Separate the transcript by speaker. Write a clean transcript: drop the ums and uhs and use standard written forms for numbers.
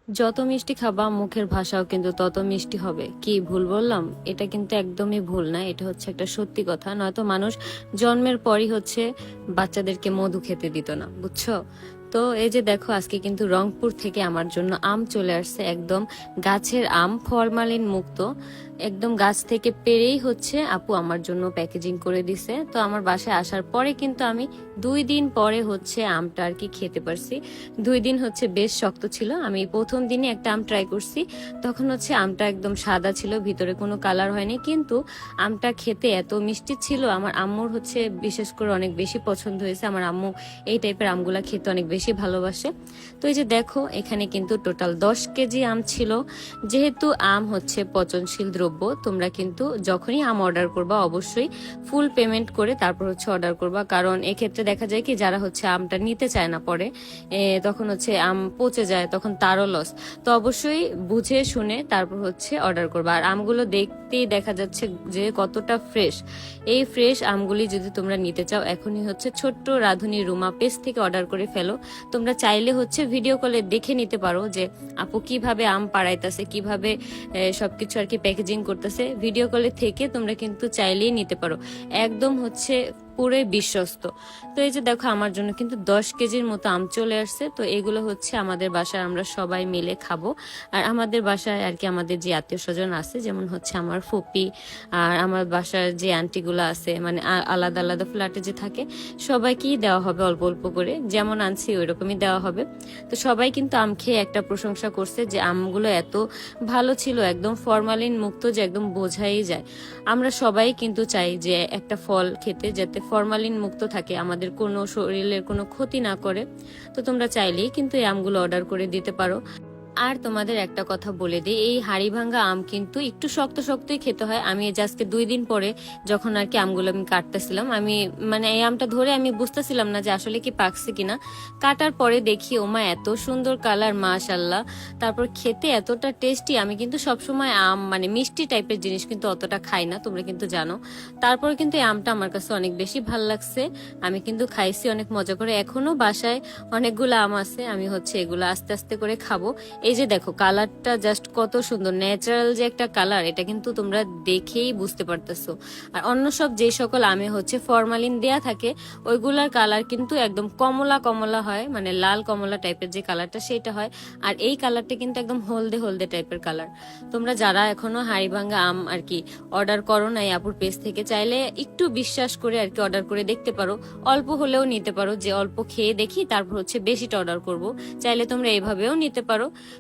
Speaker 1: যত মিষ্টি খাবা মুখের ভাষাও কিন্তু তত মিষ্টি হবে। কি ভুল বললাম? এটা কিন্তু একদমই ভুল না, এটা হচ্ছে একটা সত্যি কথা। নয়তো মানুষ জন্মের পরই হচ্ছে বাচ্চাদেরকে মধু খেতে দিত না, বুঝছো? তো এই যে দেখো, আজকে কিন্তু রংপুর থেকে আমার জন্য আম চলে আসছে, একদম গাছের আম, ফরমালিন মুক্ত, একদম গাছ থেকে পেরেই হচ্ছে আপু আমার জন্য প্যাকেজিং করে দিছে। তো আমার বাসায় আসার পরে কিন্তু আমি 2 দিন পরে হচ্ছে আমটা আর কি খেতে পারছি। 2 দিন হচ্ছে বেশ শক্ত ছিল। আমি প্রথম দিনে একটা আম ট্রাই করছি, তখন হচ্ছে আমটা একদম সাদা ছিল, ভিতরে কোনো কালার হয়নি, কিন্তু আমটা খেতে এত মিষ্টি ছিল। আমার আম্মুর হচ্ছে বিশেষ করে অনেক বেশি পছন্দ হয়েছে। আমার আম্মু এই টাইপের আমগুলা খেতে অনেক বেশি ভালোবাসে। তো এই যে দেখো, এখানে কিন্তু টোটাল 10 কেজি আম ছিল। যেহেতু আম হচ্ছে পচনশীল দ্রব্য, তোমরা কিন্তু যখনই আম অর্ডার করবা অবশ্যই ফুল পেমেন্ট করে তারপর হচ্ছে অর্ডার করবা। কারণ এক্ষেত্রে দেখা যায় কি, যারা হচ্ছে আমটা নিতে চায় না পরে, তখন হচ্ছে আম পচে যায়, তখন তারও লস। তো অবশ্যই বুঝে শুনে তারপর হচ্ছে অর্ডার করবা। আর আমগুলো দেখতেই দেখা যাচ্ছে যে কতটা ফ্রেশ। এই ফ্রেশ আমগুলি যদি তোমরা নিতে চাও, এখনই হচ্ছে ছোট্ট রাধুনী রুমা পেজ থেকে অর্ডার করে ফেলো। তোমরা চাইলে হচ্ছে ভিডিও কলে দেখে নিতে পারো যে আপু কিভাবে আম পাড়াইতেছে, কিভাবে সবকিছু আর কি প্যাকেজিং করতেছে। ভিডিও কলে থেকে তোমরা কিন্তু চাইলেই নিতে পারো, একদম হচ্ছে পুরোই বিশ্বস্ত। তো এই যে দেখো, আমার জন্য কিন্তু 10 কেজির মতো আম চলে আসছে। তো এগুলো হচ্ছে আমাদের বাসায় আমরা সবাই মিলে খাবো। আর আমাদের বাসায় আর কি আমাদের যে আত্মীয় স্বজন আছে, যেমন হচ্ছে আমার ফুপি আর আমার বাসার যে আন্টিগুলো আছে, মানে আলাদা আলাদা ফ্ল্যাটে যে থাকে, সবাইকেই দেওয়া হবে অল্প অল্প করে, যেমন আনছি ওই রকমই দেওয়া হবে। তো সবাই কিন্তু আম খেয়ে একটা প্রশংসা করছে যে আমগুলো এত ভালো ছিল, একদম ফরমালিন মুক্ত, যে একদম বোঝাই যায়। আমরা সবাই কিন্তু চাই যে একটা ফল খেতে যাতে ফরমালিন মুক্ত থাকে, আমাদের কোনো শরীরের কোনো ক্ষতি না করে। তো তোমরা চাইলেই কিন্তু এই আমগুলো অর্ডার করে দিতে পারো। আর তোমাদের একটা কথা বলে দিই, এই হাড়ি ভাঙ্গা আম কিন্তু একটু শক্ত শক্তই খেতে হয়। আমি আজকে 2 দিন পরে যখন আর কি আমগুলো আমি কাটতেছিলাম, আমি মানে এই আমটা ধরে আমি বুঝতেছিলাম না যে আসলে কি পাকছে কিনা। কাটার পরে দেখি ওমা এত সুন্দর কালার, মাশাল্লাহ। তারপর খেতে এতটা টেস্টি। আমি কিন্তু সবসময় আম মানে মিষ্টি টাইপের জিনিস কিন্তু অতটা খাই না, তোমরা কিন্তু জানো। তারপর কিন্তু এই আমটা আমার কাছে অনেক বেশি ভাল লাগছে। আমি কিন্তু খাইছি অনেক মজা করে। এখনো বাসায় অনেকগুলো আম আছে, আমি হচ্ছে এগুলো আস্তে আস্তে করে খাবো। এই যে দেখো, কালারটা জাস্ট কত সুন্দর, ন্যাচারাল যে একটা কালার, এটা কিন্তু তোমরা দেখেই বুঝতে পারতেছো। আর অন্য সব যে সকল আমে হচ্ছে ফরমালিন দেয়া থাকে, ওইগুলার কালার কিন্তু একদম কমলা কমলা হয়, মানে লাল কমলা টাইপের যে কালারটা সেটা হয়। আর এই কালারটা কিন্তু একদম হলদে হলদে টাইপের কালার। তোমরা যারা এখনো হাড়িভাঙ্গা আম আর কি অর্ডার করো না এই আপুর পেজ থেকে, চাইলে একটু বিশ্বাস করে আর কি অর্ডার করে দেখতে পারো। অল্প হলেও নিতে পারো, যে অল্প খেয়ে দেখি তারপর হচ্ছে বেশিটা অর্ডার করব। চাইলে তোমরা এভাবেও নিতে পারো।